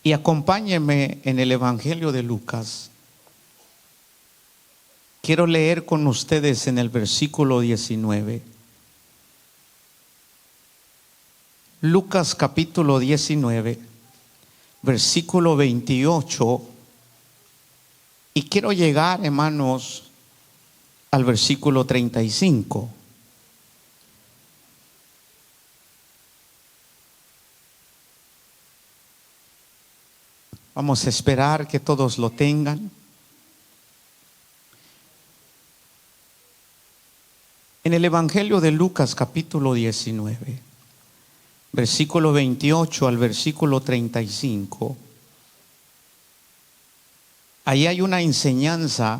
Y acompáñenme en el Evangelio de Lucas. Quiero leer con ustedes en el versículo 19. Lucas capítulo 19, versículo 28. Y quiero llegar, hermanos, al versículo 35. Vamos a esperar que todos lo tengan. En el Evangelio de Lucas capítulo 19, versículo 28 al versículo 35, ahí hay una enseñanza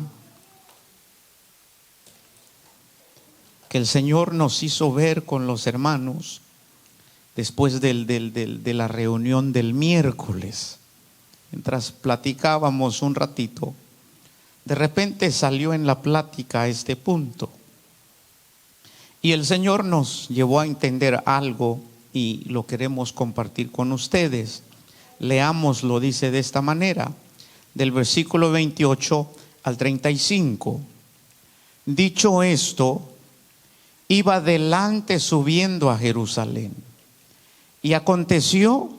que el Señor nos hizo ver con los hermanos después de la reunión del miércoles. Mientras platicábamos un ratito, de repente salió en la plática este punto. Y el Señor nos llevó a entender algo y lo queremos compartir con ustedes. Leámoslo, dice de esta manera, del versículo 28 al 35. Dicho esto, iba adelante subiendo a Jerusalén. Y aconteció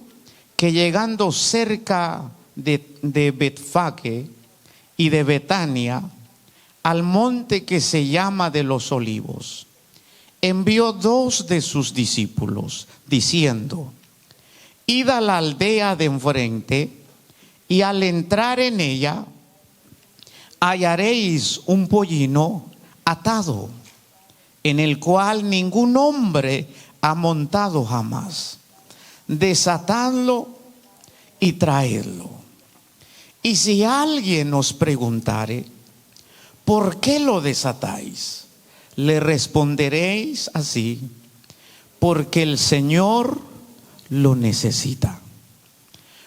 que llegando cerca de Betfage y de Betania, al monte que se llama de los Olivos, envió 2 de sus discípulos, diciendo: id a la aldea de enfrente, y al entrar en ella hallaréis un pollino atado, en el cual ningún hombre ha montado jamás. Desatadlo y traedlo. Y si alguien os preguntare: ¿por qué lo desatáis?, le responderéis así: porque el Señor lo necesita.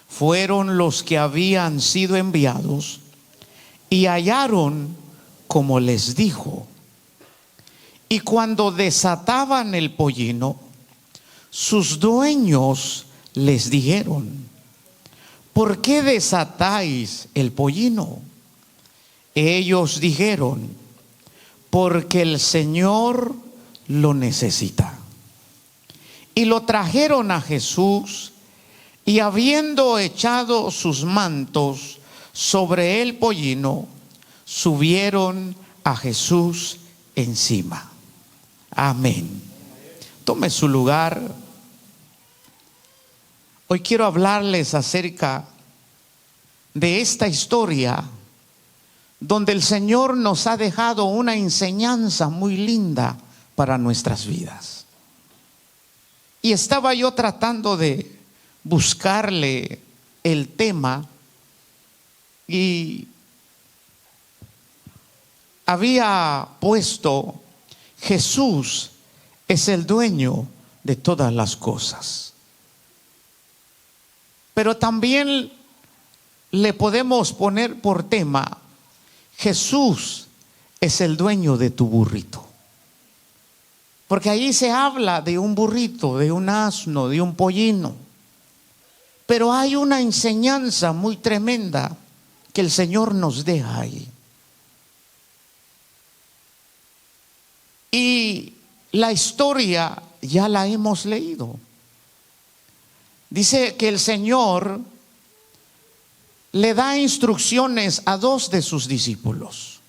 Fueron los que habían sido enviados y hallaron como les dijo. Y cuando desataban el pollino, sus dueños les dijeron: ¿por qué desatáis el pollino? Ellos dijeron: porque el Señor lo necesita. Y lo trajeron a Jesús, y habiendo echado sus mantos sobre el pollino, subieron a Jesús encima. Amén. Tome su lugar. Hoy quiero hablarles acerca de esta historia donde el Señor nos ha dejado una enseñanza muy linda para nuestras vidas. Y estaba yo tratando de buscarle el tema y había puesto: Jesús es el dueño de todas las cosas. Pero también le podemos poner por tema: Jesús es el dueño de tu burrito. Porque ahí se habla de un burrito, de un asno, de un pollino. Pero hay una enseñanza muy tremenda que el Señor nos deja ahí. Y la historia ya la hemos leído. Dice que el Señor le da instrucciones a 2 de sus discípulos.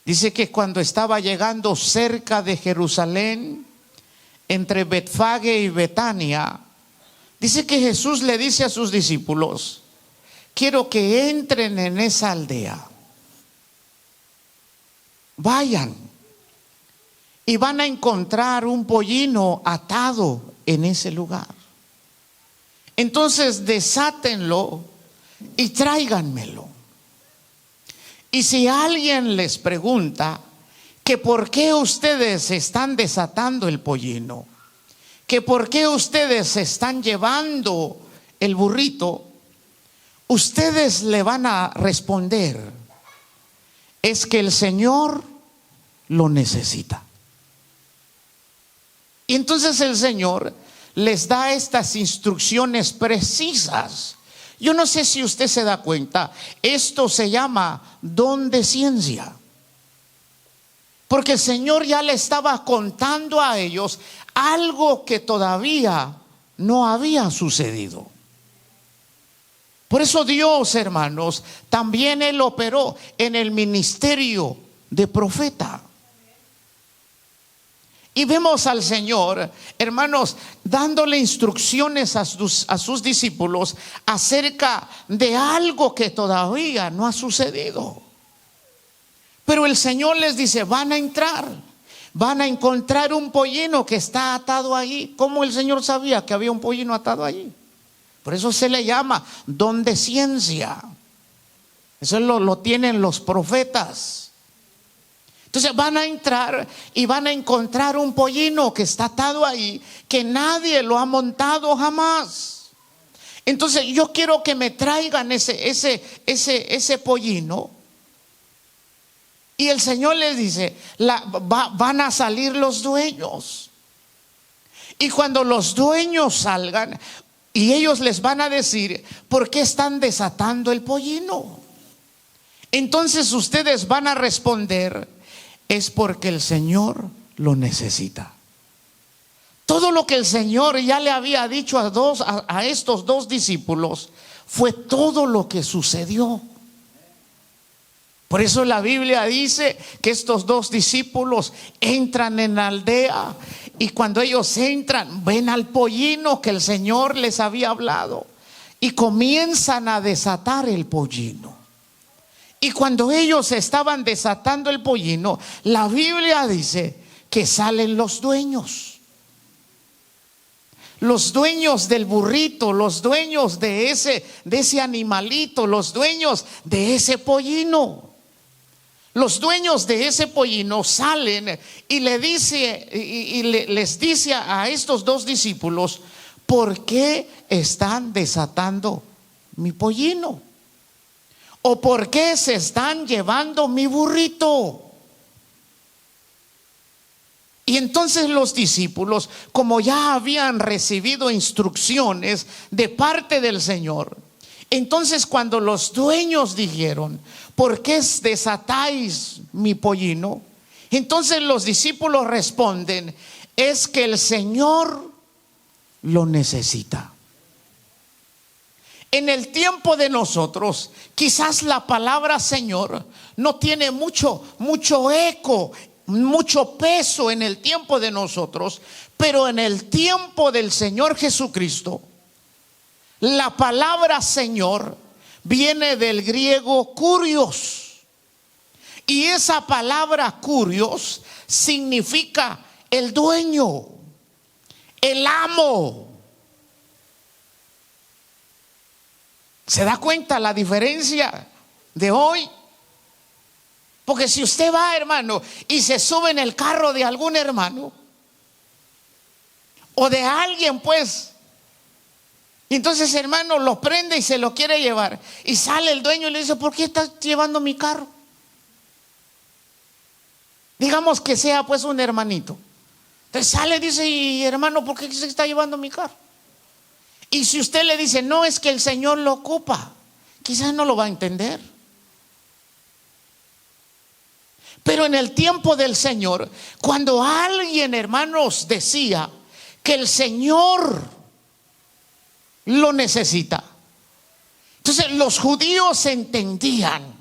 Dice que cuando estaba llegando cerca de Jerusalén, entre Betfage y Betania, dice que Jesús le dice a sus discípulos: quiero que entren en esa aldea. Vayan y van a encontrar un pollino atado en ese lugar. Entonces desátenlo y tráiganmelo. Y si alguien les pregunta que por qué ustedes están desatando el pollino, que por qué ustedes están llevando el burrito, ustedes le van a responder: es que el Señor lo necesita. Y entonces el Señor les da estas instrucciones precisas. Yo no sé si usted se da cuenta, esto se llama don de ciencia. Porque el Señor ya le estaba contando a ellos algo que todavía no había sucedido. Por eso Dios, hermanos, también Él operó en el ministerio de profeta. Y vemos al Señor, hermanos, dándole instrucciones a sus discípulos acerca de algo que todavía no ha sucedido. Pero el Señor les dice, van a entrar, van a encontrar un pollino que está atado ahí. ¿Cómo el Señor sabía que había un pollino atado allí? Por eso se le llama don de ciencia. Eso lo tienen los profetas. Entonces van a entrar y van a encontrar un pollino que está atado ahí, que nadie lo ha montado jamás. Entonces yo quiero que me traigan ese pollino. Y el Señor les dice, van a salir los dueños. Y cuando los dueños salgan, y ellos les van a decir, ¿por qué están desatando el pollino? Entonces ustedes van a responder, es porque el Señor lo necesita. Todo lo que el Señor ya le había dicho a estos dos discípulos fue todo lo que sucedió. Por eso la Biblia dice que estos dos discípulos entran en la aldea y cuando ellos entran ven al pollino que el Señor les había hablado y comienzan a desatar el pollino. Y cuando ellos estaban desatando el pollino, la Biblia dice que salen los dueños. Los dueños del burrito, los dueños de ese animalito, los dueños de ese pollino. Los dueños de ese pollino salen y les dice a estos dos discípulos, ¿por qué están desatando mi pollino? ¿O por qué se están llevando mi burrito? Y entonces los discípulos, como ya habían recibido instrucciones de parte del Señor, entonces cuando los dueños dijeron, ¿por qué desatáis mi pollino? Entonces los discípulos responden, es que el Señor lo necesita. En el tiempo de nosotros, quizás la palabra Señor no tiene mucho eco, mucho peso en el tiempo de nosotros, pero en el tiempo del Señor Jesucristo, la palabra Señor viene del griego kurios. Y esa palabra kurios significa el dueño, el amo. ¿Se da cuenta la diferencia de hoy? Porque si usted va, hermano, y se sube en el carro de algún hermano o de alguien, pues, y entonces hermano lo prende y se lo quiere llevar y sale el dueño y le dice, ¿por qué estás llevando mi carro? Digamos que sea pues un hermanito. Entonces sale y dice, y hermano, ¿por qué se está llevando mi carro? Y si usted le dice, no, es que el Señor lo ocupa, quizás no lo va a entender. Pero en el tiempo del Señor, cuando alguien, hermanos, decía que el Señor lo necesita, entonces los judíos entendían,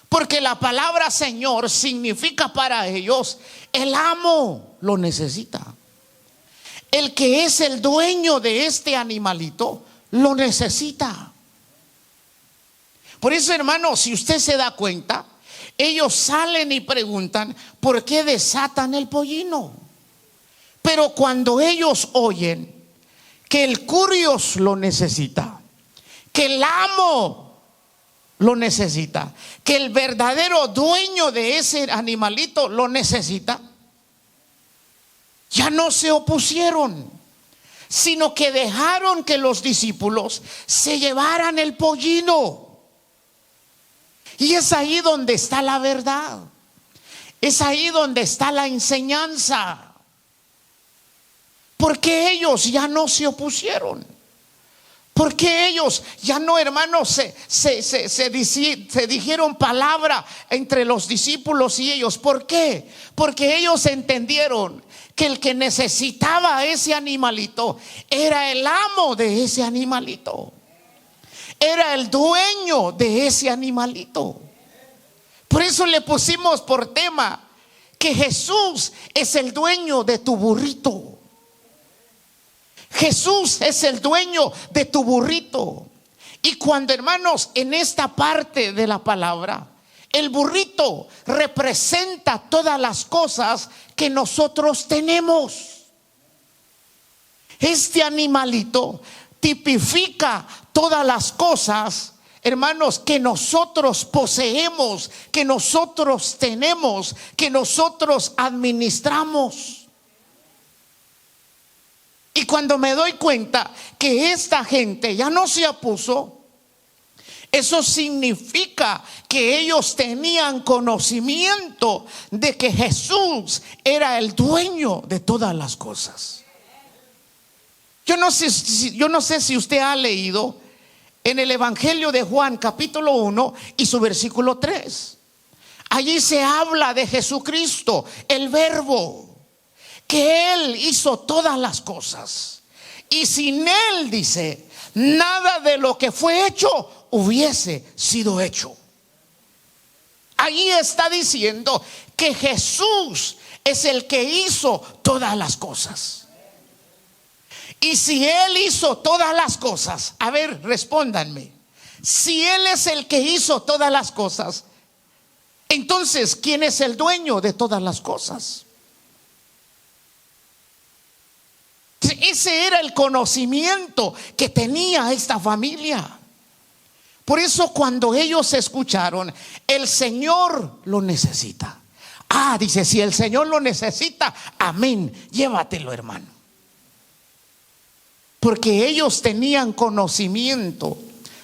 porque la palabra Señor significa para ellos, el amo lo necesita. El que es el dueño de este animalito lo necesita. Por eso, hermano, si usted se da cuenta, ellos salen y preguntan, ¿por qué desatan el pollino? Pero cuando ellos oyen que el kurios lo necesita, que el amo lo necesita, que el verdadero dueño de ese animalito lo necesita, ya no se opusieron, sino que dejaron que los discípulos se llevaran el pollino. Y es ahí donde está la verdad, es ahí donde está la enseñanza. Porque ellos ya no se opusieron. Porque ellos ya no, hermanos, se dijeron palabra entre los discípulos y ellos. ¿Por qué? Porque ellos entendieron que el que necesitaba ese animalito era el amo de ese animalito. Era el dueño de ese animalito. Por eso le pusimos por tema que Jesús es el dueño de tu burrito. Jesús es el dueño de tu burrito. Y cuando, hermanos, en esta parte de la palabra, el burrito representa todas las cosas que nosotros tenemos. Este animalito tipifica todas las cosas, hermanos, que nosotros poseemos, que nosotros tenemos, que nosotros administramos. Y cuando me doy cuenta que esta gente ya no se opuso, eso significa que ellos tenían conocimiento de que Jesús era el dueño de todas las cosas. Yo no sé si usted ha leído en el Evangelio de Juan capítulo 1 y su versículo 3. Allí se habla de Jesucristo, el Verbo, que Él hizo todas las cosas. Y sin Él, dice, nada de lo que fue hecho hubiese sido hecho. Ahí está diciendo que Jesús es el que hizo todas las cosas. Y si Él hizo todas las cosas, a ver, respóndanme, si Él es el que hizo todas las cosas, entonces ¿quién es el dueño de todas las cosas? Ese era el conocimiento que tenía esta familia. Por eso cuando ellos escucharon, el Señor lo necesita. Dice, si el Señor lo necesita, amén, llévatelo, hermano. Porque ellos tenían conocimiento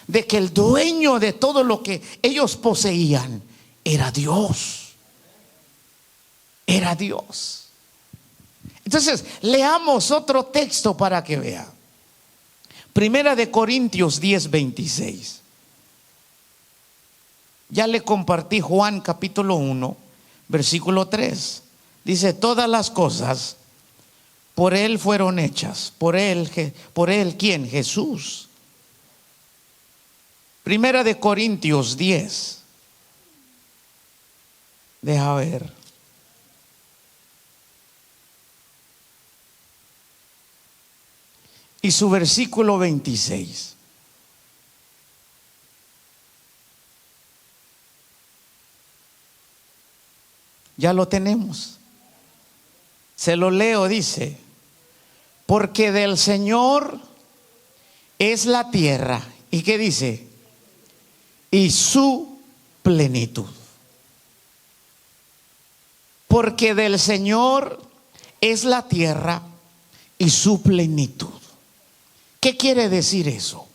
de que el dueño de todo lo que ellos poseían era Dios. Era Dios. Entonces, leamos otro texto para que vea. Primera de Corintios 10:26. Ya le compartí Juan capítulo 1, versículo 3. Dice, todas las cosas por Él fueron hechas. Por Él, ¿quién? Jesús. Primera de Corintios 10. Deja ver. Y su versículo 26. Ya lo tenemos. Se lo leo, dice, porque del Señor es la tierra. ¿Y qué dice? Y su plenitud. Porque del Señor es la tierra y su plenitud. ¿Qué quiere decir eso?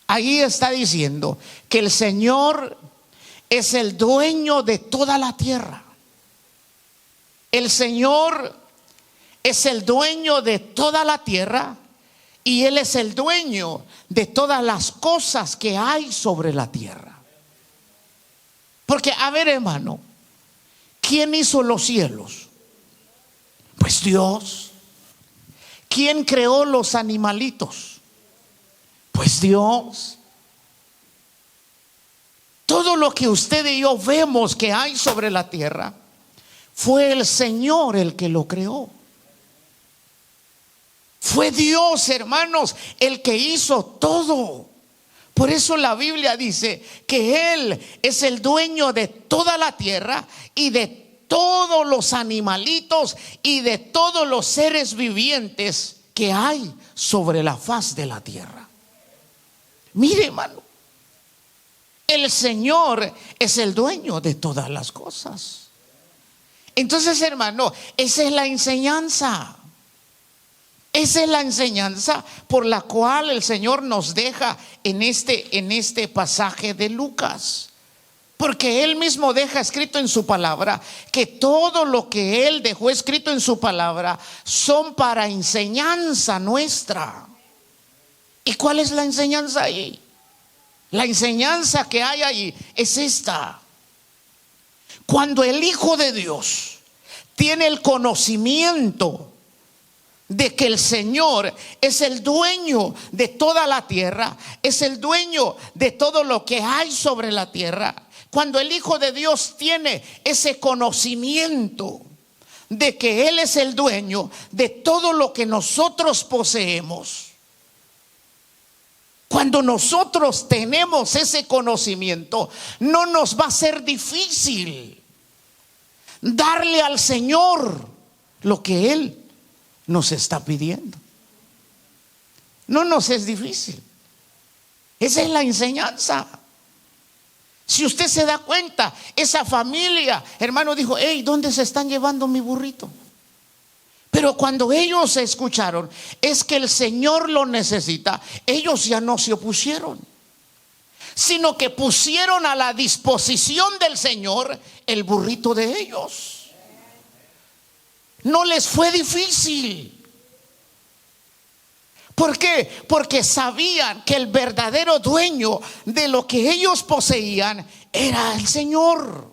Ahí está diciendo que el Señor es el dueño de toda la tierra. El Señor es el dueño de toda la tierra y Él es el dueño de todas las cosas que hay sobre la tierra. Porque, a ver, hermano, ¿quién hizo los cielos? Pues Dios. ¿Quién creó los animalitos? Pues Dios. Todo lo que usted y yo vemos que hay sobre la tierra, fue el Señor el que lo creó. Fue Dios, hermanos, el que hizo todo. Por eso la Biblia dice que Él es el dueño de toda la tierra y de todos los animalitos y de todos los seres vivientes que hay sobre la faz de la tierra. Mire, hermano, el Señor es el dueño de todas las cosas. Entonces, hermano, esa es la enseñanza. Esa es la enseñanza por la cual el Señor nos deja en este pasaje de Lucas. Porque Él mismo deja escrito en su palabra que todo lo que Él dejó escrito en su palabra son para enseñanza nuestra. ¿Y cuál es la enseñanza ahí? La enseñanza que hay ahí es esta: cuando el Hijo de Dios tiene el conocimiento de que el Señor es el dueño de toda la tierra, es el dueño de todo lo que hay sobre la tierra. Cuando el Hijo de Dios tiene ese conocimiento de que Él es el dueño de todo lo que nosotros poseemos, cuando nosotros tenemos ese conocimiento, no nos va a ser difícil darle al Señor lo que Él nos está pidiendo. No nos es difícil. Esa es la enseñanza. Si usted se da cuenta, esa familia, hermano, dijo: hey, ¿dónde se están llevando mi burrito? Pero cuando ellos escucharon es que el Señor lo necesita, ellos ya no se opusieron, sino que pusieron a la disposición del Señor el burrito de ellos. No les fue difícil. ¿Por qué? Porque sabían que el verdadero dueño de lo que ellos poseían era el Señor.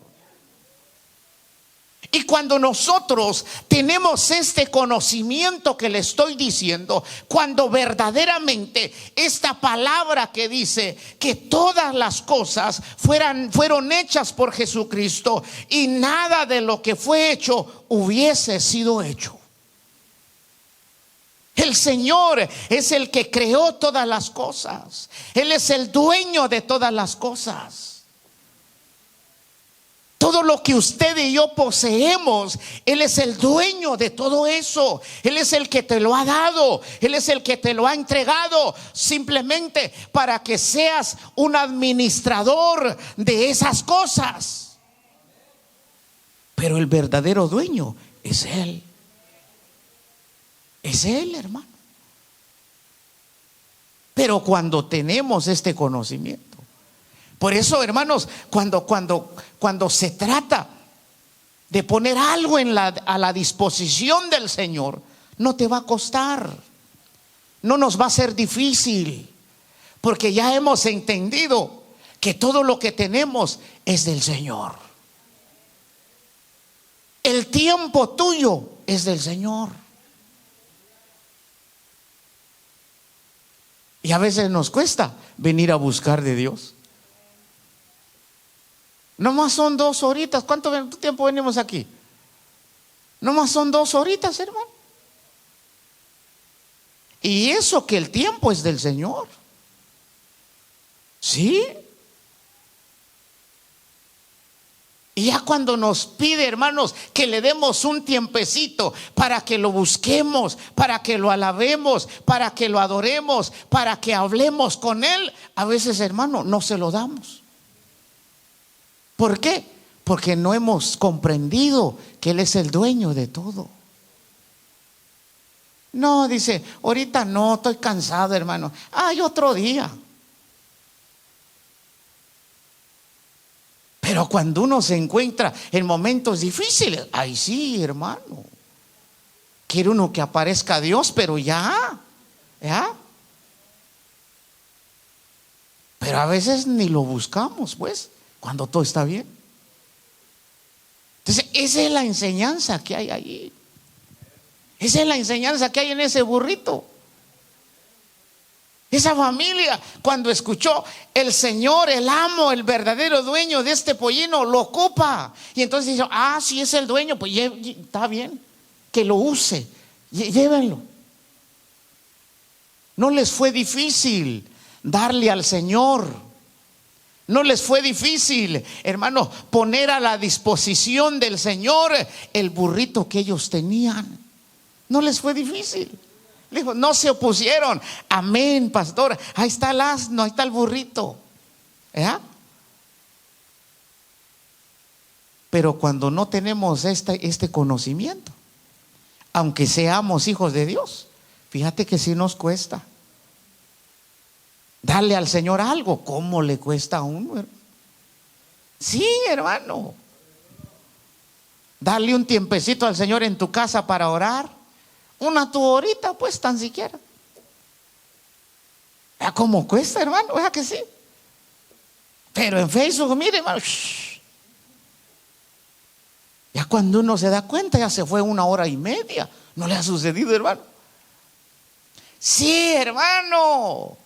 Y cuando nosotros tenemos este conocimiento que le estoy diciendo, cuando verdaderamente esta palabra que dice que todas las cosas fueron hechas por Jesucristo y nada de lo que fue hecho hubiese sido hecho. El Señor es el que creó todas las cosas. Él es el dueño de todas las cosas. Todo lo que usted y yo poseemos, Él es el dueño de todo eso. Él es el que te lo ha dado. Él es el que te lo ha entregado simplemente para que seas un administrador de esas cosas. Pero el verdadero dueño es Él. Es Él, hermano. Pero cuando tenemos este conocimiento, por eso, hermanos, cuando se trata de poner algo a la disposición del Señor, no te va a costar, no nos va a ser difícil, porque ya hemos entendido que todo lo que tenemos es del Señor. El tiempo tuyo es del Señor. Y a veces nos cuesta venir a buscar de Dios. Nomás son 2 horitas. ¿Cuánto tiempo venimos aquí? Nomás son 2 horitas, hermano. Y eso que el tiempo es del Señor. ¿Sí? Y ya cuando nos pide, hermanos, que le demos un tiempecito para que lo busquemos, para que lo alabemos, para que lo adoremos, para que hablemos con Él, a veces, hermano, no se lo damos. ¿Por qué? Porque no hemos comprendido que Él es el dueño de todo. No, dice, ahorita no, estoy cansado, hermano. Hay otro día. Pero cuando uno se encuentra en momentos difíciles, ahí sí, hermano, quiere uno que aparezca Dios, pero ya. Pero a veces ni lo buscamos, pues, cuando todo está bien. Entonces, esa es la enseñanza que hay allí. Esa es la enseñanza que hay en ese burrito. Esa familia, cuando escuchó el Señor, el amo, el verdadero dueño de este pollino, lo ocupa. Y entonces dice: si es el dueño, pues está bien, que lo use, llévenlo. No les fue difícil darle al Señor. No les fue difícil, hermano, poner a la disposición del Señor el burrito que ellos tenían. No les fue difícil. Dijo, no se opusieron. Amén, pastor. Ahí está el asno, ahí está el burrito. Pero cuando no tenemos este conocimiento, aunque seamos hijos de Dios, fíjate que sí nos cuesta darle al Señor algo. ¿Cómo le cuesta a uno? Sí, hermano. Dale un tiempecito al Señor en tu casa para orar. Una tu horita, pues, tan siquiera. ¿Ya cómo cuesta, hermano? ¿Verdad que sí? Pero en Facebook, mire, hermano, ya cuando uno se da cuenta, ya se fue 1 hora y media. ¿No le ha sucedido, hermano? Sí, hermano.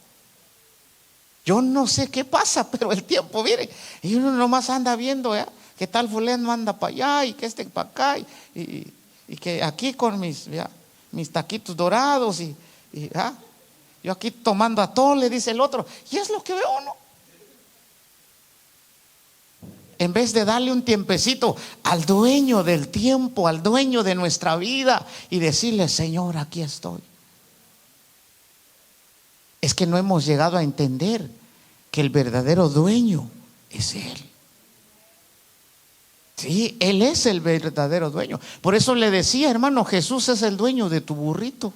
Yo no sé qué pasa, pero el tiempo, mire, y uno nomás anda viendo, ¿ya? Que tal fulano anda para allá y que este para acá y que aquí con mis taquitos dorados ¿ya? Yo aquí tomando atole, dice el otro, y es lo que veo uno. En vez de darle un tiempecito al dueño del tiempo, al dueño de nuestra vida y decirle, Señor, aquí estoy. Es que no hemos llegado a entender que el verdadero dueño es Él. Sí, Él es el verdadero dueño. Por eso le decía, hermano, Jesús es el dueño de tu burrito.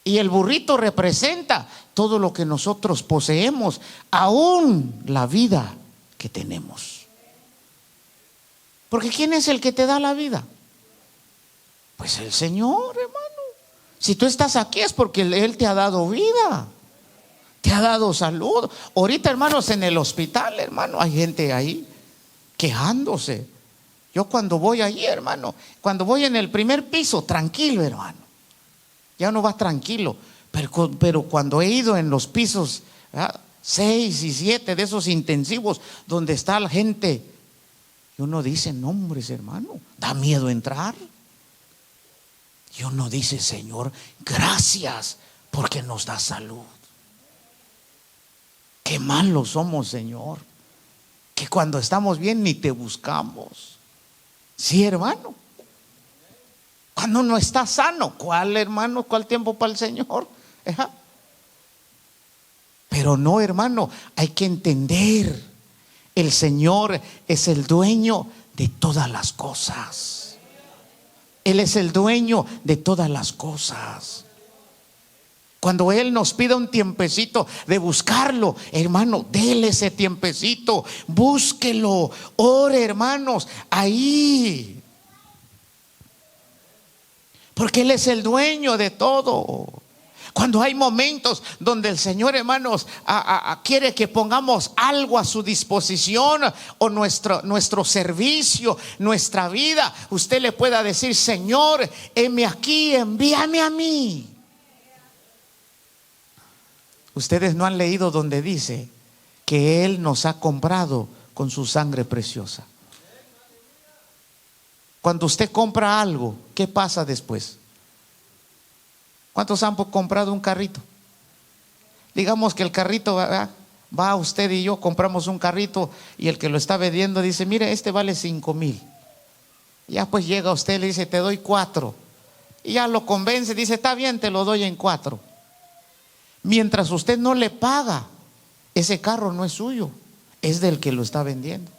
Y el burrito representa todo lo que nosotros poseemos, aún la vida que tenemos. Porque ¿quién es el que te da la vida? Pues el Señor, hermano. Si tú estás aquí es porque Él te ha dado vida, te ha dado salud. Ahorita, hermanos, en el hospital, hermano, hay gente ahí quejándose. Yo cuando voy allí, hermano, cuando voy en el primer piso, tranquilo, hermano, ya no va tranquilo. Pero cuando he ido en los pisos 6 y 7 de esos intensivos donde está la gente, y uno dice, no, hombre, hermano, da miedo entrar. Y uno dice, Señor, gracias porque nos da salud. Qué malos somos, Señor, que cuando estamos bien ni te buscamos. Sí, hermano. Cuando uno está sano, ¿cuál, hermano? ¿Cuál tiempo para el Señor? Pero no, hermano, hay que entender, el Señor es el dueño de todas las cosas. Él es el dueño de todas las cosas. Cuando Él nos pida un tiempecito de buscarlo, hermano, déle ese tiempecito, búsquelo, ore, hermanos, ahí. Porque Él es el dueño de todo. Cuando hay momentos donde el Señor, hermanos, quiere que pongamos algo a su disposición, o nuestro servicio, nuestra vida, usted le pueda decir, Señor, heme aquí, envíame a mí. Ustedes no han leído donde dice que Él nos ha comprado con su sangre preciosa. Cuando usted compra algo, ¿qué pasa después? ¿Cuántos han comprado un carrito? Digamos que el carrito va usted y yo, compramos un carrito y el que lo está vendiendo dice, mire, este vale 5,000. Ya pues llega usted y le dice, te doy 4. Y ya lo convence, dice, está bien, te lo doy en 4. Mientras usted no le paga, ese carro no es suyo, es del que lo está vendiendo.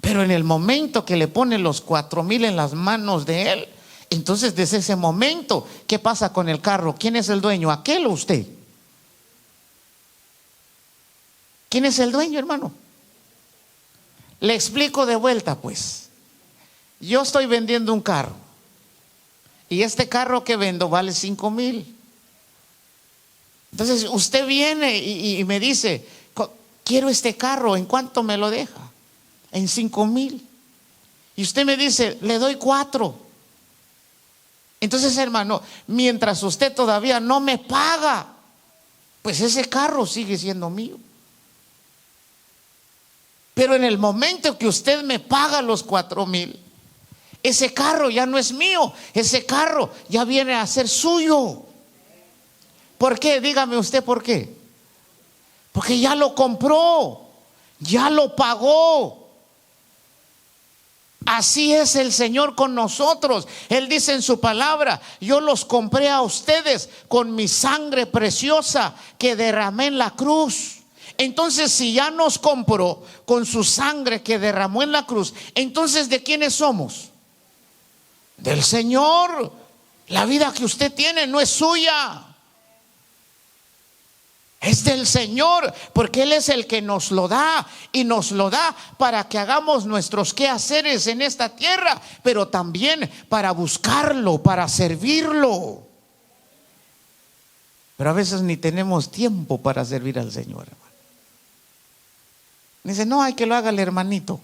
Pero en el momento que le pone los 4,000 en las manos de él, entonces desde ese momento, ¿qué pasa con el carro? ¿Quién es el dueño? ¿Aquel o usted? ¿Quién es el dueño, hermano? Le explico de vuelta, pues. Yo estoy vendiendo un carro y este carro que vendo vale 5,000. Entonces usted viene y me dice, quiero este carro, ¿en cuánto me lo deja? En 5,000. Y usted me dice, le doy 4. Entonces, hermano, mientras usted todavía no me paga, pues ese carro sigue siendo mío. Pero en el momento que usted me paga los 4,000, ese carro ya no es mío, ese carro ya viene a ser suyo. ¿Por qué? Dígame usted por qué. Porque ya lo compró, ya lo pagó. Así es el Señor con nosotros. Él dice en su palabra, yo los compré a ustedes con mi sangre preciosa que derramé en la cruz. Entonces, si ya nos compró con su sangre que derramó en la cruz, entonces ¿de quiénes somos? Del Señor. La vida que usted tiene no es suya, Es del Señor, porque Él es el que nos lo da, y nos lo da para que hagamos nuestros quehaceres en esta tierra, pero también para buscarlo, para servirlo. Pero a veces ni tenemos tiempo para servir al Señor, hermano. Dice, no, hay que lo haga el hermanito.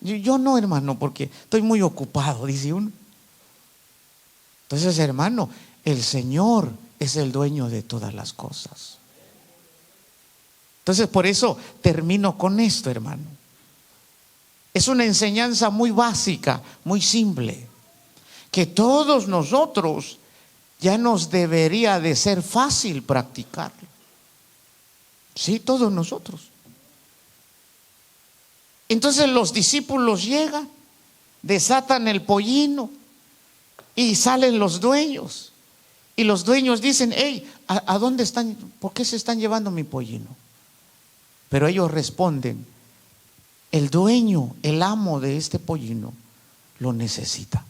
Yo no, hermano, porque estoy muy ocupado, dice uno. Entonces, hermano, el Señor es el dueño de todas las cosas. Entonces, por eso termino con esto, hermano. Es una enseñanza muy básica, muy simple, que todos nosotros ya nos debería de ser fácil practicarlo. Sí, todos nosotros. Entonces los discípulos llegan, desatan el pollino y salen los dueños. Y los dueños dicen, hey, ¿a dónde están? ¿Por qué se están llevando mi pollino? Pero ellos responden, el dueño, el amo de este pollino lo necesita.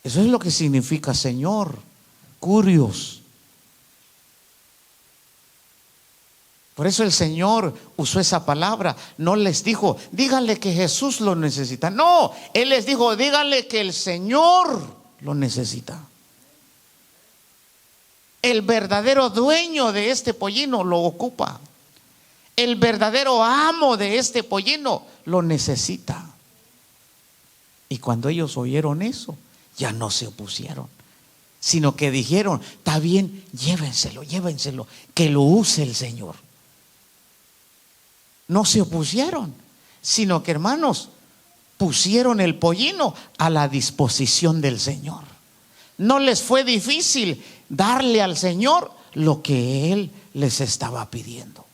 Eso es lo que significa Señor, Curios. Por eso el Señor usó esa palabra. No les dijo, díganle que Jesús lo necesita. No, Él les dijo, díganle que el Señor lo necesita. El verdadero dueño de este pollino lo ocupa. El verdadero amo de este pollino lo necesita. Y cuando ellos oyeron eso, ya no se opusieron, sino que dijeron, está bien, llévenselo, que lo use el Señor. No se opusieron, sino que, hermanos, pusieron el pollino a la disposición del Señor. No les fue difícil darle al Señor lo que Él les estaba pidiendo.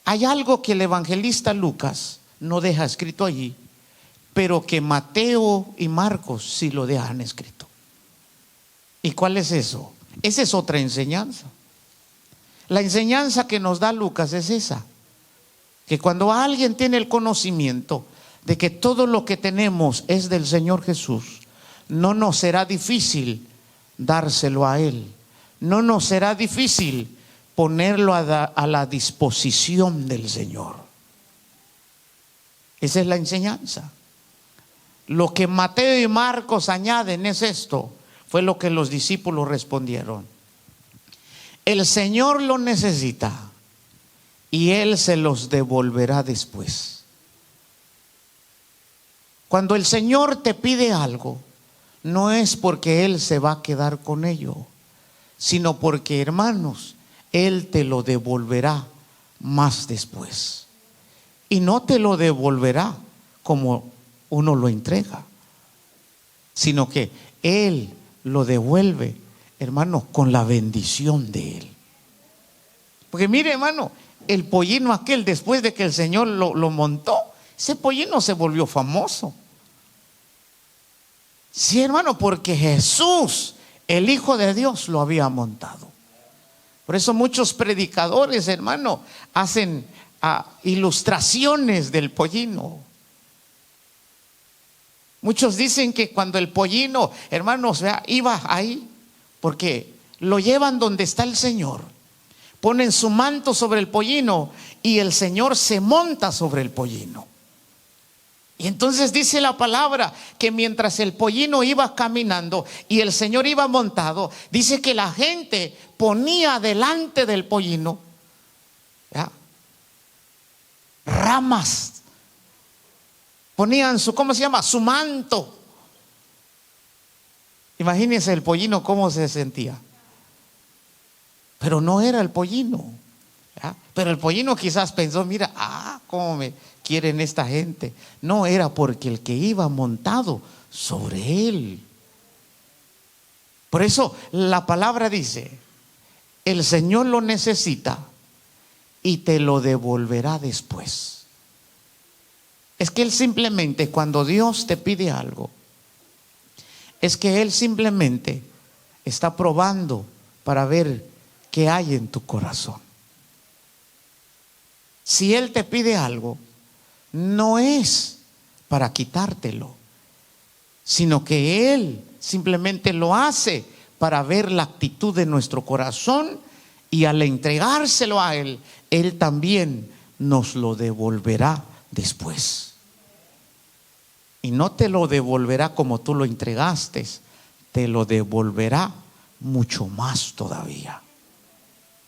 Hay algo que el evangelista Lucas no deja escrito allí, pero que Mateo y Marcos sí lo dejan escrito. ¿Y cuál es eso? Esa es otra enseñanza. La enseñanza que nos da Lucas es esa, que cuando alguien tiene el conocimiento de que todo lo que tenemos es del Señor Jesús, no nos será difícil dárselo a Él. No nos será difícil ponerlo a la disposición del Señor. Esa es la enseñanza. Lo que Mateo y Marcos añaden es esto. Fue lo que los discípulos respondieron. El Señor lo necesita y Él se los devolverá después. Cuando el Señor te pide algo, no es porque Él se va a quedar con ello, sino porque, hermanos, Él te lo devolverá más después. Y no te lo devolverá como uno lo entrega, sino que Él lo devuelve, hermano, con la bendición de Él. Porque mire, hermano, el pollino aquel, después de que el Señor lo montó, ese pollino se volvió famoso. Sí, hermano, porque Jesús, el Hijo de Dios, lo había montado. Por eso muchos predicadores, hermano, hacen ilustraciones del pollino. Muchos dicen que cuando el pollino, hermanos, iba ahí, porque lo llevan donde está el Señor, ponen su manto sobre el pollino y el Señor se monta sobre el pollino. Y entonces dice la palabra que mientras el pollino iba caminando y el Señor iba montado, dice que la gente ponía delante del pollino ramas. Ponían ¿cómo se llama? Su manto. Imagínense el pollino cómo se sentía. Pero no era el pollino. Pero el pollino quizás pensó, mira, cómo me quieren esta gente. No, era porque el que iba montado sobre él. Por eso la palabra dice, el Señor lo necesita y te lo devolverá después. Es que Él simplemente, cuando Dios te pide algo, es que Él simplemente está probando para ver qué hay en tu corazón. Si Él te pide algo, no es para quitártelo, sino que Él simplemente lo hace para ver la actitud de nuestro corazón, y al entregárselo a Él, Él también nos lo devolverá después. Y no te lo devolverá como tú lo entregaste, te lo devolverá mucho más todavía.